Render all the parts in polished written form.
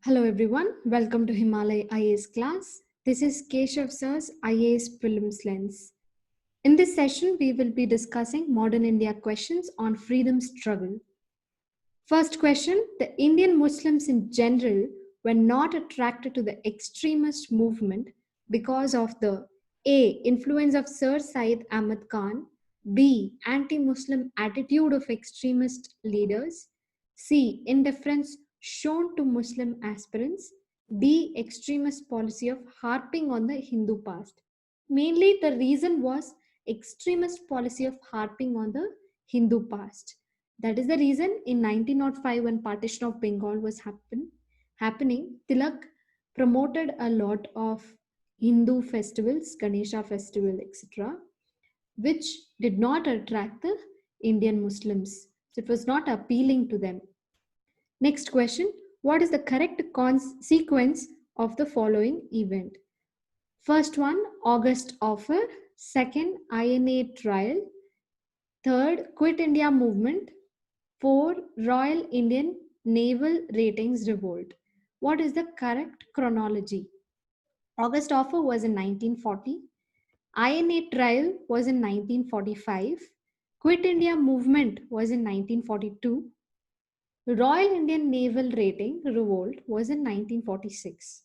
Hello everyone, welcome to Himalaya IAS class. This is Keshav Sir's IAS Prelims Lens. In this session, we will be discussing modern India questions on freedom struggle. First question, the Indian Muslims in general were not attracted to the extremist movement because of the A. Influence of Sir Syed Ahmad Khan, B. Anti-Muslim attitude of extremist leaders, C. Indifference shown to Muslim aspirants, D. Extremist policy of harping on the Hindu past. Mainly, the reason was extremist policy of harping on the Hindu past. That is the reason in 1905, when partition of Bengal was happening, Tilak promoted a lot of Hindu festivals, Ganesha festival, etc., which did not attract the Indian Muslims. So it was not appealing to them. Next question, what is the correct sequence of the following event? First one, August offer. Second, INA trial. Third, Quit India movement. 4. Royal Indian Naval Ratings Revolt. What is the correct chronology? August offer was in 1940. INA trial was in 1945. Quit India movement was in 1942. Royal Indian Naval Rating Revolt was in 1946.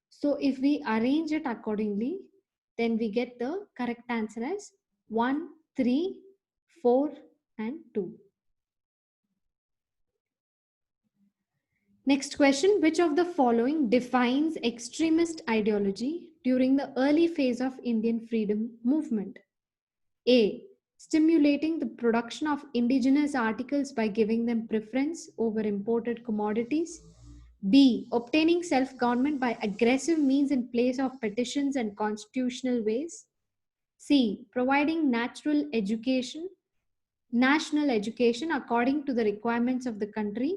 So if we arrange it accordingly, then we get the correct answer as 1, 3, 4 and 2. Next question, which of the following defines extremist ideology during the early phase of Indian freedom movement? A. Stimulating the production of indigenous articles by giving them preference over imported commodities. B. Obtaining self-government by aggressive means in place of petitions and constitutional ways. C. Providing national education according to the requirements of the country.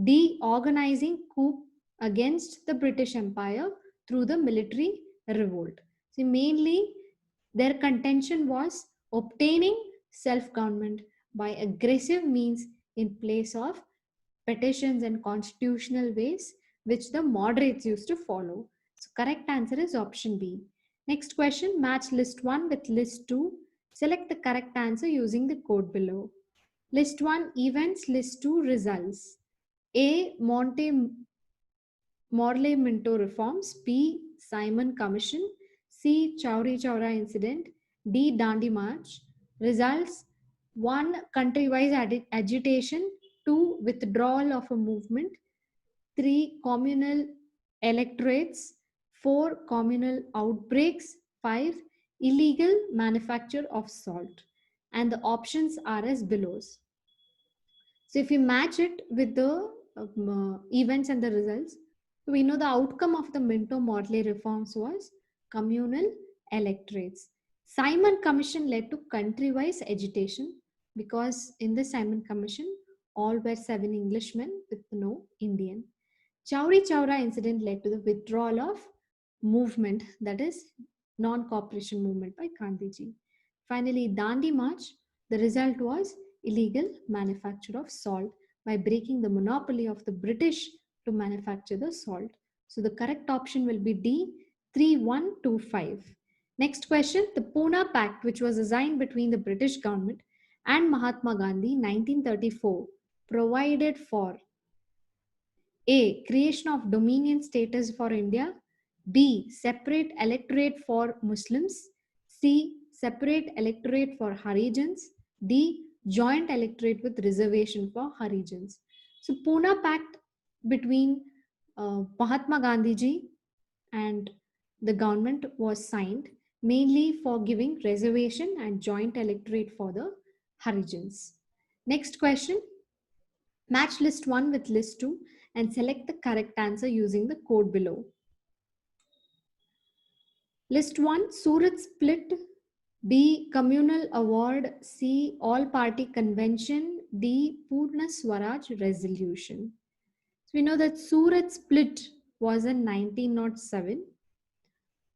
D. Organizing coup against the British Empire through the military revolt. So mainly their contention was obtaining self-government by aggressive means in place of petitions and constitutional ways, which the moderates used to follow. So correct answer is option B. Next question, match list 1 with list 2. Select the correct answer using the code below. List 1 events, list 2 results. A. Morley Minto reforms. B. Simon Commission. C. Chowri Chowra incident. D. Dandi March. Results 1. Countrywise agitation. 2. Withdrawal of a movement. 3. Communal electorates. 4. Communal outbreaks. 5. Illegal manufacture of salt. And the options are as below. So if we match it with the events and the results, we know the outcome of the Minto-Morley reforms was communal electorates. Simon Commission led to country-wise agitation because in the Simon Commission, all were 7 Englishmen with no Indian. Chowri Chowra incident led to the withdrawal of movement, that is non-cooperation movement by Gandhiji. Finally, Dandi March, the result was illegal manufacture of salt by breaking the monopoly of the British to manufacture the salt. So the correct option will be D, 3125. Next question, the Pune Pact, which was signed between the British government and Mahatma Gandhi 1934, provided for A. Creation of dominion status for India. B. Separate electorate for Muslims. C. Separate electorate for Harijans. D. Joint electorate with reservation for Harijans. So Pune Pact between Mahatma Gandhiji and the government was signed mainly for giving reservation and joint electorate for the Harijans. Next question. Match list 1 with list 2 and select the correct answer using the code below. List 1, Surat split. B, communal award. C, all party convention. D, Purna Swaraj resolution. So we know that Surat split was in 1907.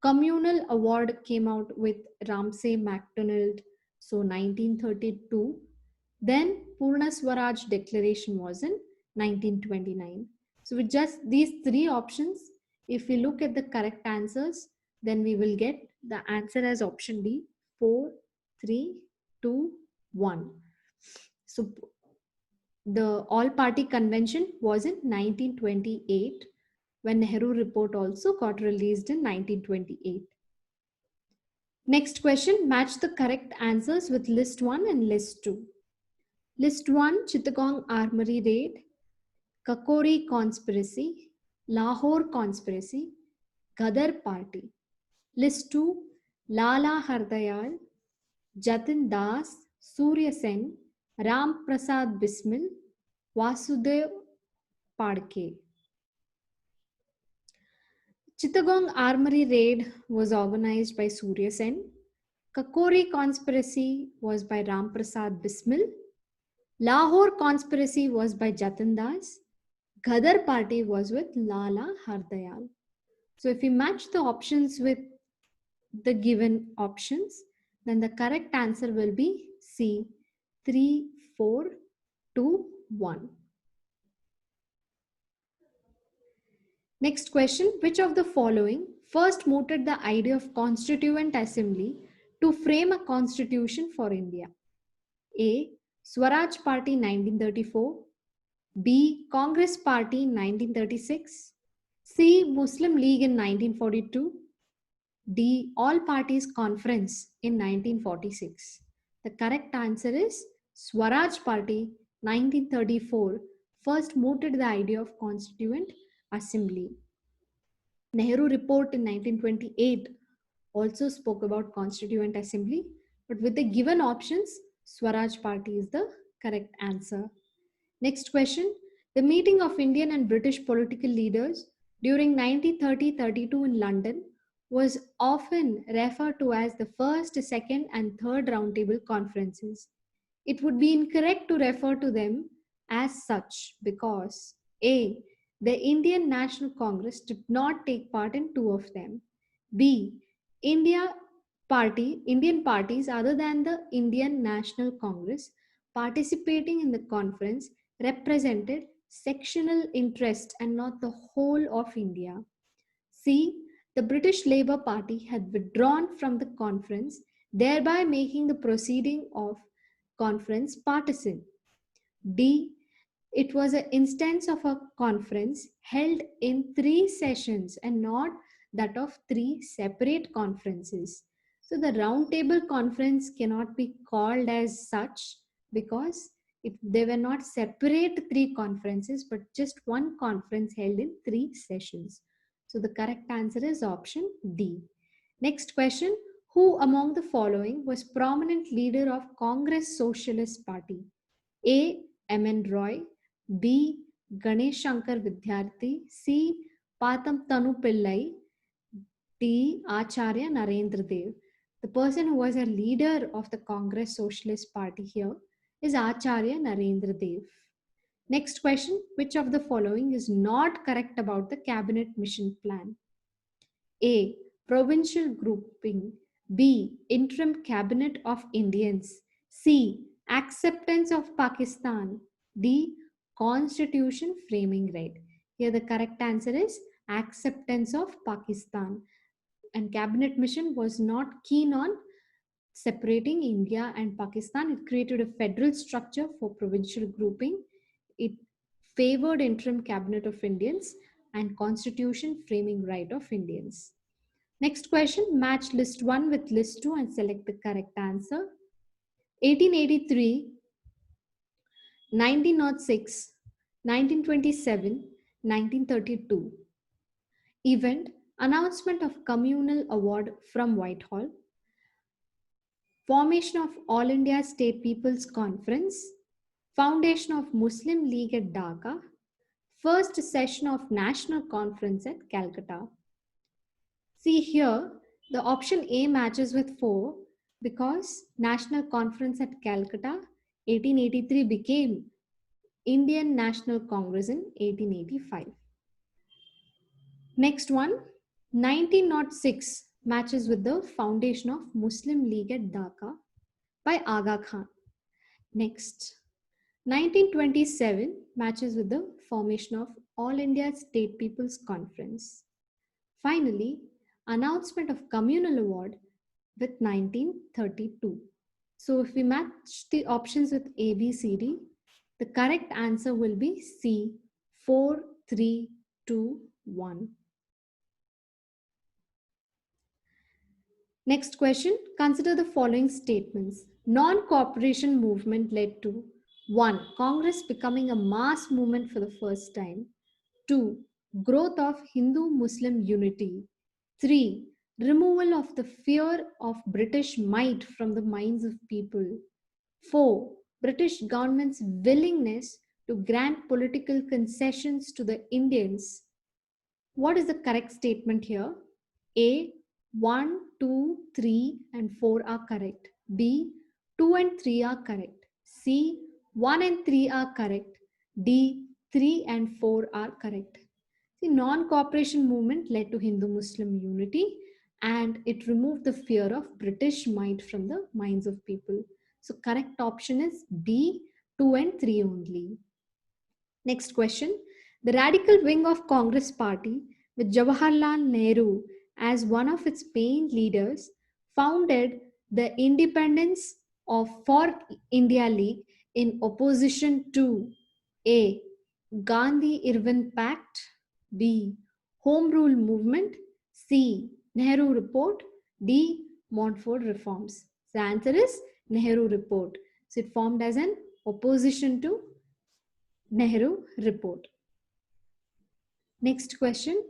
Communal award came out with Ramsay MacDonald, so 1932. Then Purna Swaraj declaration was in 1929. So So with just these three options, if we look at the correct answers, then we will get the answer as option D, 4, 3, 2, 1. So the all party convention was in 1928, when Nehru report also got released in 1928. Next question, match the correct answers with list 1 and list 2. List 1, Chittagong Armory Raid, Kakori Conspiracy, Lahore Conspiracy, Ghadar Party. List 2, Lala Hardayal, Jatin Das, Surya Sen, Ram Prasad Bismil, Vasudev Padke. Chittagong Armory Raid was organized by Surya Sen. Kakori Conspiracy was by Ram Prasad Bismil. Lahore Conspiracy was by Jatin Das. Ghadar Party was with Lala Hardayal. So if we match the options with the given options, then the correct answer will be C, 3, 4, 2, 1. Next question, which of the following first mooted the idea of Constituent Assembly to frame a constitution for India? A, Swaraj Party 1934, B, Congress Party 1936, C, Muslim League in 1942, D, All Parties Conference in 1946. The correct answer is Swaraj Party 1934 first mooted the idea of Constituent Assembly. Nehru report in 1928 also spoke about Constituent Assembly, but with the given options, Swaraj Party is the correct answer. Next question, the meeting of Indian and British political leaders during 1930-32 in London was often referred to as the first, second, and third roundtable conferences. It would be incorrect to refer to them as such because A, the Indian National Congress did not take part in two of them. B, Indian parties other than the Indian National Congress participating in the conference represented sectional interest and not the whole of India. C, the British Labour Party had withdrawn from the conference, thereby making the proceeding of conference partisan. D, it was an instance of a conference held in 3 sessions and not that of 3 separate conferences. So the roundtable conference cannot be called as such because they were not separate 3 conferences but just one conference held in 3 sessions. So the correct answer is option D. Next question, who among the following was prominent leader of Congress Socialist Party? A, M.N. Roy, B, Ganesh Shankar Vidyarthi, C, Patam Tanu Pillai, D, Acharya Narendra Dev. The person who was a leader of the Congress Socialist Party here is Acharya Narendra Dev. Next question, which of the following is not correct about the cabinet mission plan? A, provincial grouping. B, interim cabinet of Indians. C, acceptance of Pakistan. D, constitution framing right. Here the correct answer is acceptance of Pakistan. And cabinet mission was not keen on separating India and Pakistan. It created a federal structure for provincial grouping. It favored interim cabinet of Indians and constitution framing right of Indians. Next question, match list 1 with list 2 and select the correct answer. 1883, 1906, 1927, 1932. Event, announcement of communal award from Whitehall. Formation of All India State People's Conference. Foundation of Muslim League at Dhaka. First session of National Conference at Calcutta. See here, the option A matches with 4 because National Conference at Calcutta 1883 became Indian National Congress in 1885. Next one, 1906 matches with the foundation of Muslim League at Dhaka by Aga Khan. Next, 1927 matches with the formation of All India State People's Conference. Finally, announcement of communal award with 1932. So if we match the options with A, B, C, D, the correct answer will be C, 4, 3, 2, 1. Next question, consider the following statements. Non-cooperation movement led to 1. Congress becoming a mass movement for the first time. 2. Growth of Hindu-Muslim unity. 3. Removal of the fear of British might from the minds of people. 4. British government's willingness to grant political concessions to the Indians. What is the correct statement here? A, 1, 2, 3 and 4 are correct. B, 2 and 3 are correct. C, 1 and 3 are correct. D, 3 and 4 are correct. The non-cooperation movement led to Hindu-Muslim unity and it removed the fear of British might from the minds of people. So correct option is B, 2 and 3 only. Next question. The radical wing of Congress party with Jawaharlal Nehru as one of its main leaders founded the Independence of for India League in opposition to A. Gandhi-Irwin Pact, B. Home Rule Movement, C. Nehru Report, D. Montfort Reforms. The answer is Nehru Report. So it formed as an opposition to Nehru Report. Next question.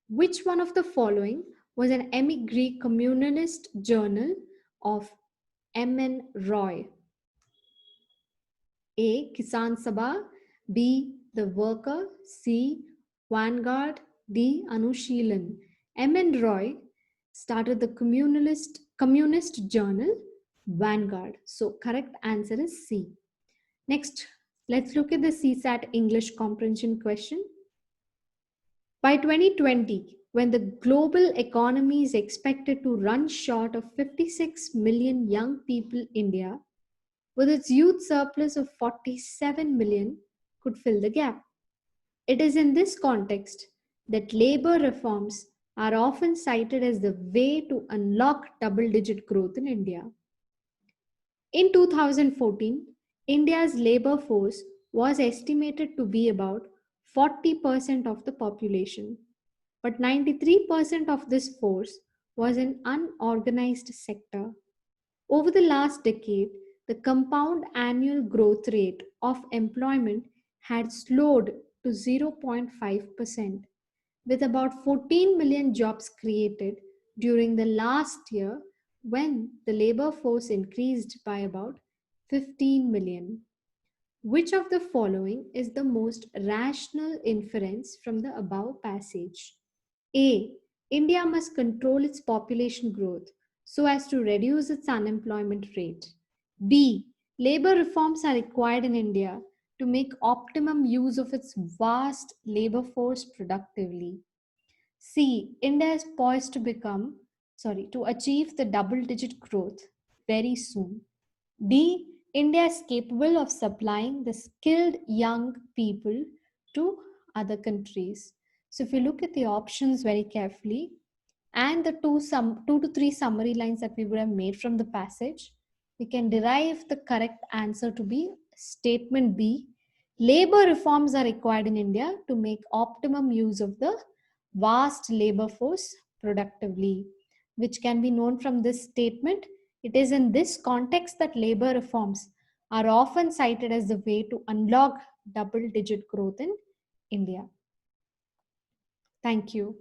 Which one of the following was an emigre communalist journal of M.N. Roy? A. Kisan Sabha, B. The Worker, C. Vanguard, D. Anushilan. M.N. Roy started the communist journal Vanguard. So correct answer is C. Next, let's look at the CSAT English comprehension question. By 2020, when the global economy is expected to run short of 56 million young people, India, with its youth surplus of 47 million, could fill the gap. It is in this context that labor reforms are often cited as the way to unlock double-digit growth in India. In 2014, India's labor force was estimated to be about 40% of the population, but 93% of this force was in unorganized sector. Over the last decade, the compound annual growth rate of employment had slowed to 0.5%, with about 14 million jobs created during the last year when the labor force increased by about 15 million. Which of the following is the most rational inference from the above passage? A. India must control its population growth so as to reduce its unemployment rate. B. Labor reforms are required in India to make optimum use of its vast labor force productively. C. India is poised to achieve the double-digit growth very soon. D. India is capable of supplying the skilled young people to other countries. So if you look at the options very carefully and the two to three summary lines that we would have made from the passage, we can derive the correct answer to be statement B. Labor reforms are required in India to make optimum use of the vast labor force productively, which can be known from this statement. It is in this context that labor reforms are often cited as the way to unlock double-digit growth in India. Thank you.